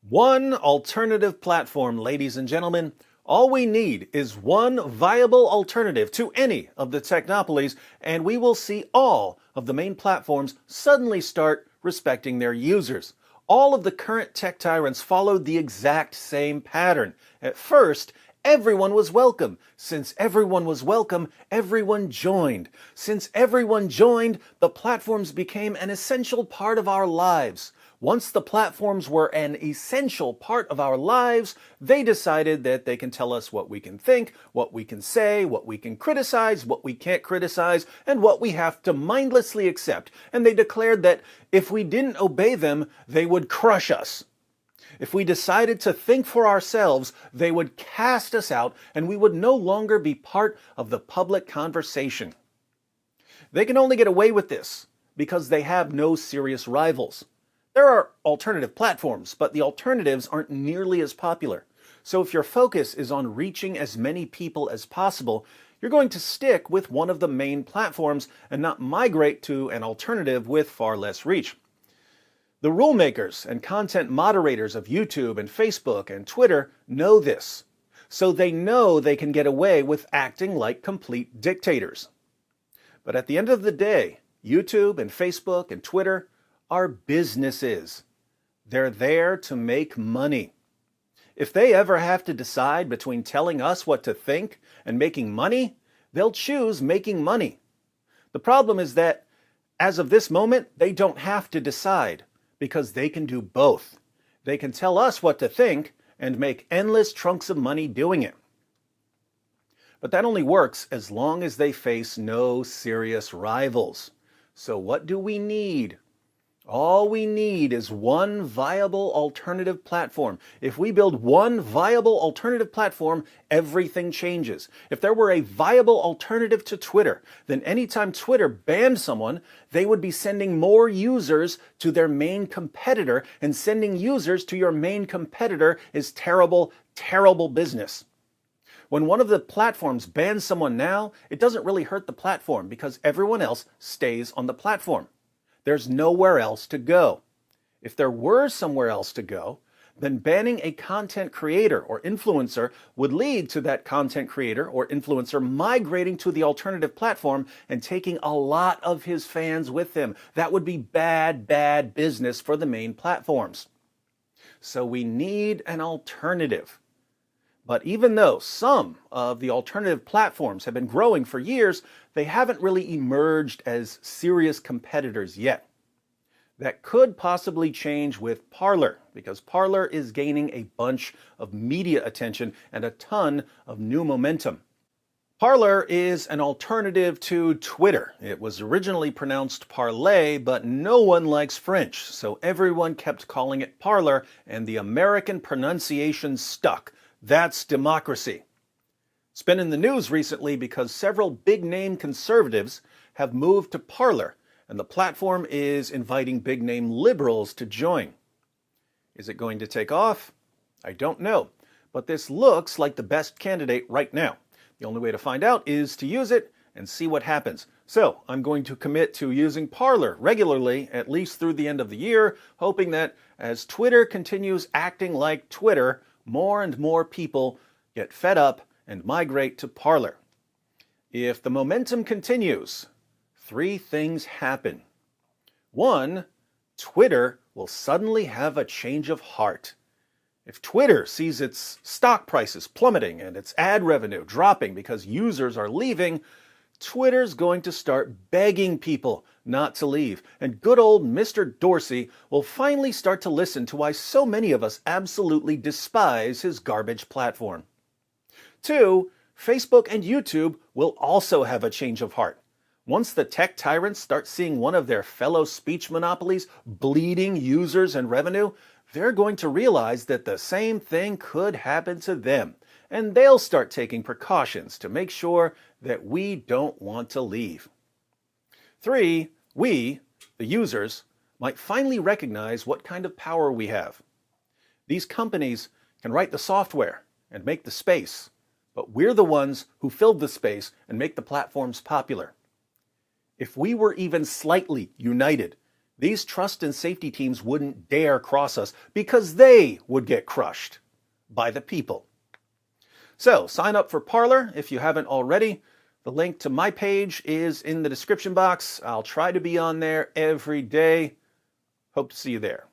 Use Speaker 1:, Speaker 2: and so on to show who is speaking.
Speaker 1: One alternative platform, ladies and gentlemen. All we need is one viable alternative to any of the technopolies, and we will see all of the main platforms suddenly start respecting their users. All of the current tech tyrants followed the exact same pattern. At first, everyone was welcome. Since everyone was welcome, everyone joined. Since everyone joined, the platforms became an essential part of our lives. Once the platforms were an essential part of our lives, they decided that they can tell us what we can think, what we can say, what we can criticize, what we can't criticize, and what we have to mindlessly accept. And they declared that if we didn't obey them, they would crush us. If we decided to think for ourselves, they would cast us out and we would no longer be part of the public conversation. They can only get away with this because they have no serious rivals. There are alternative platforms, but the alternatives aren't nearly as popular. So if your focus is on reaching as many people as possible, you're going to stick with one of the main platforms and not migrate to an alternative with far less reach. The rule makers and content moderators of YouTube and Facebook and Twitter know this, so they know they can get away with acting like complete dictators. But at the end of the day, YouTube and Facebook and Twitter are businesses. They're there to make money. If they ever have to decide between telling us what to think and making money, they'll choose making money. The problem is that, as of this moment, they don't have to decide, because they can do both. They can tell us what to think and make endless chunks of money doing it. But that only works as long as they face no serious rivals. So what do we need? All we need is one viable alternative platform. If we build one viable alternative platform, everything changes. If there were a viable alternative to Twitter, then anytime Twitter banned someone, they would be sending more users to their main competitor, and sending users to your main competitor is terrible, terrible business. When one of the platforms bans someone now, it doesn't really hurt the platform because everyone else stays on the platform. There's nowhere else to go. If there were somewhere else to go, then banning a content creator or influencer would lead to that content creator or influencer migrating to the alternative platform and taking a lot of his fans with him. That would be bad, bad business for the main platforms. So we need an alternative. But even though some of the alternative platforms have been growing for years, they haven't really emerged as serious competitors yet. That could possibly change with Parler, because Parler is gaining a bunch of media attention and a ton of new momentum. Parler is an alternative to Twitter. It was originally pronounced Parler, but no one likes French, so everyone kept calling it Parler, and the American pronunciation stuck. That's democracy. It's been in the news recently because several big-name conservatives have moved to Parler, and the platform is inviting big-name liberals to join. Is it going to take off? I don't know, but this looks like the best candidate right now. The only way to find out is to use it and see what happens. So I'm going to commit to using Parler regularly, at least through the end of the year, hoping that as Twitter continues acting like Twitter, more and more people get fed up and migrate to Parler. If the momentum continues, 3 things happen. 1, Twitter will suddenly have a change of heart. If Twitter sees its stock prices plummeting and its ad revenue dropping because users are leaving, Twitter's going to start begging people not to leave, and good old Mr. Dorsey will finally start to listen to why so many of us absolutely despise his garbage platform. 2, Facebook and YouTube will also have a change of heart. Once the tech tyrants start seeing one of their fellow speech monopolies bleeding users and revenue, they're going to realize that the same thing could happen to them, and they'll start taking precautions to make sure that we don't want to leave. 3, we, the users, might finally recognize what kind of power we have. These companies can write the software and make the space, but we're the ones who filled the space and make the platforms popular. If we were even slightly united, these trust and safety teams wouldn't dare cross us because they would get crushed by the people. So sign up for Parler if you haven't already. The link to my page is in the description box. I'll try to be on there every day. Hope to see you there.